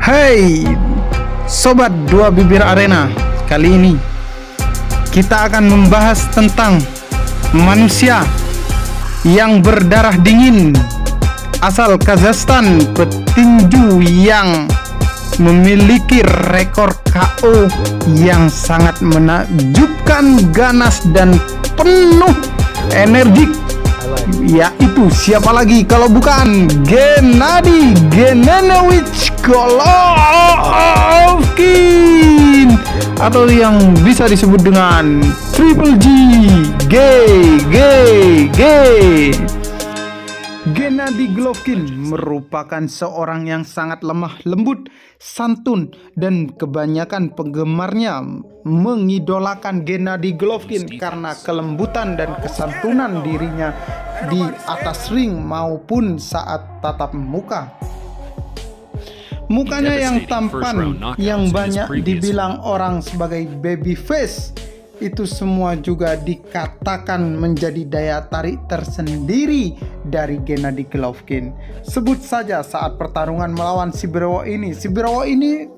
Hey Sobat Dua Bibir Arena, kali ini kita akan membahas tentang manusia yang berdarah dingin asal Kazakhstan, petinju yang memiliki rekor KO yang sangat menakjubkan, ganas dan penuh energi, yaitu siapa lagi kalau bukan Gennady Gennadyevich Golovkin, atau yang bisa disebut dengan Triple G. Gennady Golovkin merupakan seorang yang sangat lemah lembut, santun, dan kebanyakan penggemarnya mengidolakan Gennady Golovkin karena kelembutan dan kesantunan dirinya di atas ring maupun saat tatap muka. Mukanya yang tampan, yang banyak dibilang orang sebagai baby face, itu semua juga dikatakan menjadi daya tarik tersendiri dari Gennady Golovkin. Sebut saja saat pertarungan melawan Siberwo ini. Siberwo ini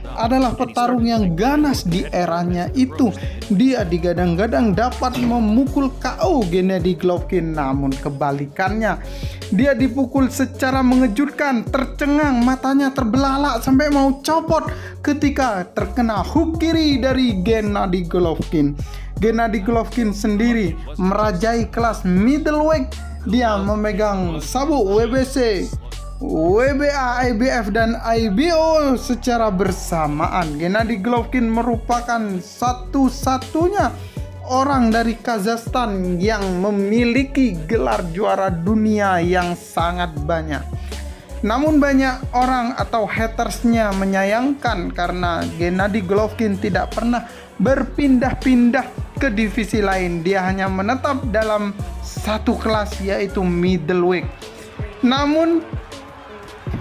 adalah petarung yang ganas di eranya itu. Dia digadang-gadang dapat memukul KO Gennady Golovkin, namun kebalikannya, dia dipukul secara mengejutkan, tercengang, matanya terbelalak sampai mau copot ketika terkena hook kiri dari Gennady Golovkin. Gennady Golovkin sendiri merajai kelas middleweight. Dia memegang sabuk WBC, WBA, IBF, dan IBO secara bersamaan. Gennady Golovkin merupakan satu-satunya orang dari Kazakhstan yang memiliki gelar juara dunia yang sangat banyak. Namun banyak orang atau hatersnya menyayangkan karena Gennady Golovkin tidak pernah berpindah-pindah ke divisi lain. Dia hanya menetap dalam satu kelas, yaitu middleweight. Namun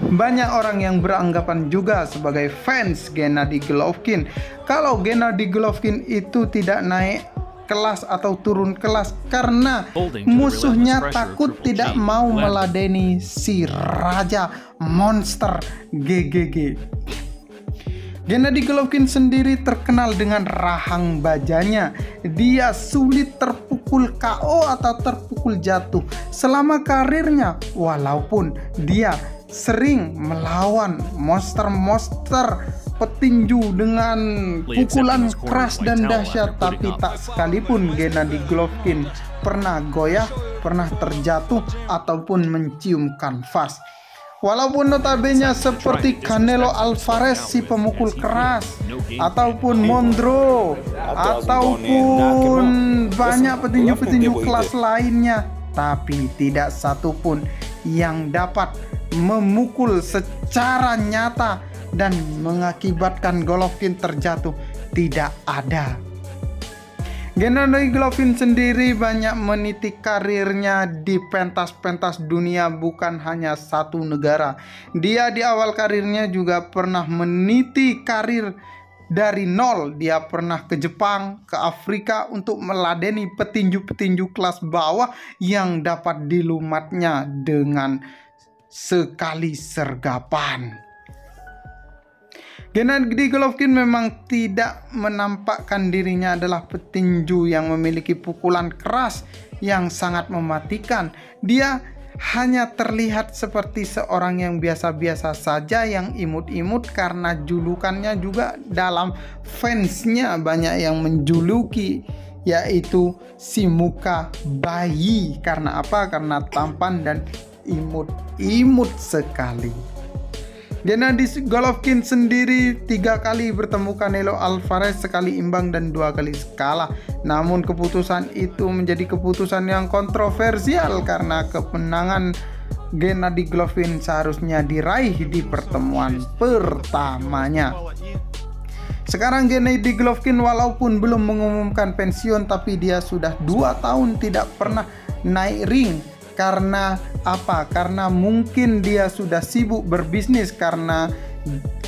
banyak orang yang beranggapan juga sebagai fans Gennady Golovkin kalau Gennady Golovkin itu tidak naik kelas atau turun kelas karena musuhnya takut tidak mau meladeni si raja monster GGG. Gennady Golovkin sendiri terkenal dengan rahang bajanya. Dia sulit terpukul KO atau terpukul jatuh selama karirnya, walaupun dia sering melawan monster-monster petinju dengan pukulan keras dan dahsyat, tapi tak sekalipun Gennady Golovkin pernah goyah, pernah terjatuh ataupun mencium kanvas. Walaupun notabene seperti Canelo Alvarez, si pemukul keras, ataupun Mondro, ataupun banyak petinju-petinju kelas lainnya, tapi tidak satupun yang dapat memukul secara nyata dan mengakibatkan Golovkin terjatuh. Tidak ada. Gennady Golovkin sendiri banyak meniti karirnya di pentas-pentas dunia, bukan hanya satu negara. Dia di awal karirnya juga pernah meniti karir dari nol. Dia pernah ke Jepang, ke Afrika untuk meladeni petinju-petinju kelas bawah yang dapat dilumatnya dengan sekali sergapan. Gennady Golovkin memang tidak menampakkan dirinya adalah petinju yang memiliki pukulan keras yang sangat mematikan. Dia hanya terlihat seperti seorang yang biasa-biasa saja, yang imut-imut, karena julukannya juga dalam fansnya banyak yang menjuluki, yaitu si muka bayi. Karena apa? Karena tampan dan imut sekali. Gennady Golovkin sendiri 3 kali bertemu Canelo Alvarez, sekali imbang dan 2 kali kalah. Namun keputusan itu menjadi keputusan yang kontroversial karena kemenangan Gennady Golovkin seharusnya diraih di pertemuan pertamanya. Sekarang Gennady Golovkin walaupun belum mengumumkan pensiun, tapi dia sudah 2 tahun tidak pernah naik ring. Karena apa? Karena mungkin dia sudah sibuk berbisnis, karena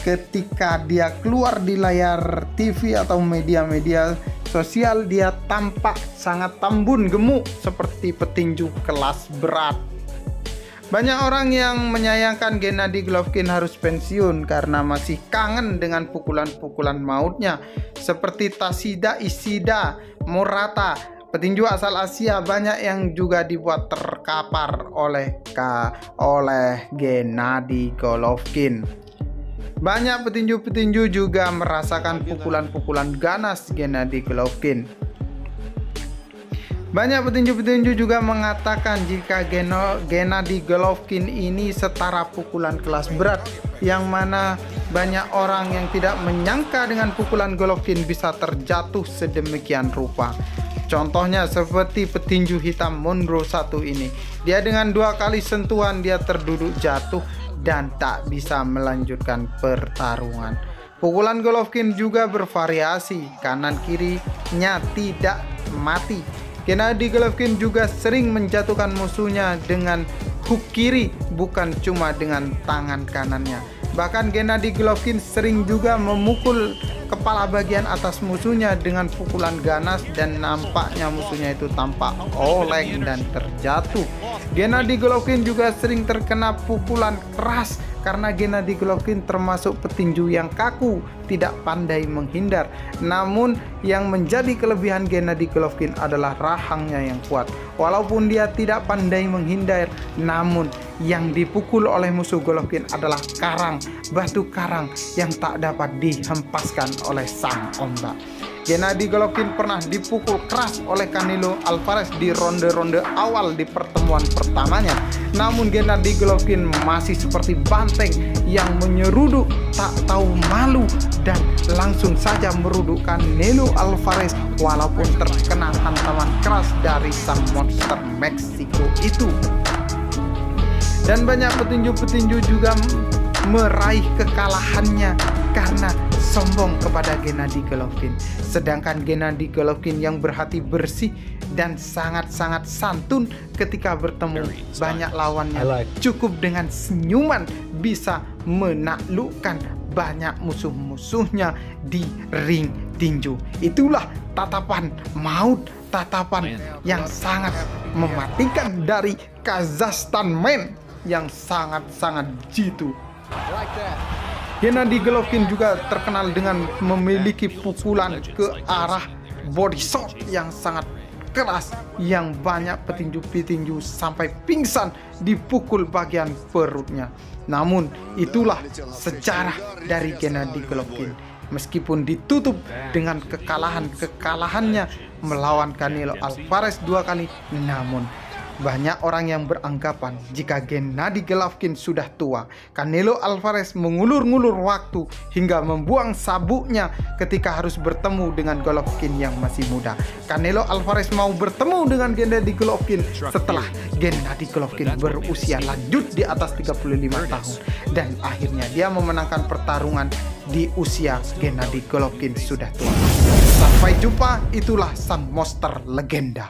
ketika dia keluar di layar TV atau media-media sosial, dia tampak sangat tambun gemuk seperti petinju kelas berat. Banyak orang yang menyayangkan Gennady Golovkin harus pensiun karena masih kangen dengan pukulan-pukulan mautnya seperti Tashida Ishida, Murata. Petinju asal Asia banyak yang juga dibuat terkapar oleh Gennady Golovkin. Banyak petinju-petinju juga merasakan pukulan-pukulan ganas Gennady Golovkin. Banyak petinju-petinju juga mengatakan jika Gennady Golovkin ini setara pukulan kelas berat, yang mana banyak orang yang tidak menyangka dengan pukulan Golovkin bisa terjatuh sedemikian rupa. Contohnya seperti petinju hitam Monroe 1 ini. Dia dengan 2 kali sentuhan dia terduduk jatuh dan tak bisa melanjutkan pertarungan. Pukulan Golovkin juga bervariasi, kanan kirinya tidak mati. Gennady Golovkin juga sering menjatuhkan musuhnya dengan hook kiri, bukan cuma dengan tangan kanannya. Bahkan Gennady Golovkin sering juga memukul kepala bagian atas musuhnya dengan pukulan ganas dan nampaknya musuhnya itu tampak oleng dan terjatuh. Gennady Golovkin juga sering terkena pukulan keras karena Gennady Golovkin termasuk petinju yang kaku, tidak pandai menghindar. Namun yang menjadi kelebihan Gennady Golovkin adalah rahangnya yang kuat. Walaupun dia tidak pandai menghindar, namun yang dipukul oleh musuh Golovkin adalah karang, batu karang yang tak dapat dihempaskan oleh sang ombak. Gennady Golovkin pernah dipukul keras oleh Canelo Alvarez di ronde-ronde awal di pertemuan pertamanya. Namun Gennady Golovkin masih seperti banteng yang menyeruduk, tak tahu malu, dan langsung saja meruduk Canelo Alvarez walaupun terkena hantaman keras dari sang monster Meksiko itu. Dan banyak petinju-petinju juga meraih kekalahannya karena sombong kepada Gennady Golovkin. Sedangkan Gennady Golovkin yang berhati bersih dan sangat-sangat santun ketika bertemu banyak lawannya, cukup dengan senyuman bisa menaklukkan banyak musuh-musuhnya di ring tinju. Itulah tatapan maut, tatapan yang sangat mematikan dari Kazakhstan man yang sangat-sangat jitu. Gennady Golovkin juga terkenal dengan memiliki pukulan ke arah body shot yang sangat keras, yang banyak petinju-petinju sampai pingsan dipukul bagian perutnya. Namun itulah sejarah dari Gennady Golovkin. Meskipun ditutup dengan kekalahannya melawan Canelo Alvarez 2 kali, namun banyak orang yang beranggapan jika Gennady Golovkin sudah tua, Canelo Alvarez mengulur-ngulur waktu hingga membuang sabuknya ketika harus bertemu dengan Golovkin yang masih muda. Canelo Alvarez mau bertemu dengan Gennady Golovkin setelah Gennady Golovkin berusia lanjut di atas 35 tahun. Dan akhirnya dia memenangkan pertarungan di usia Gennady Golovkin sudah tua. Sampai jumpa, itulah sang monster legenda.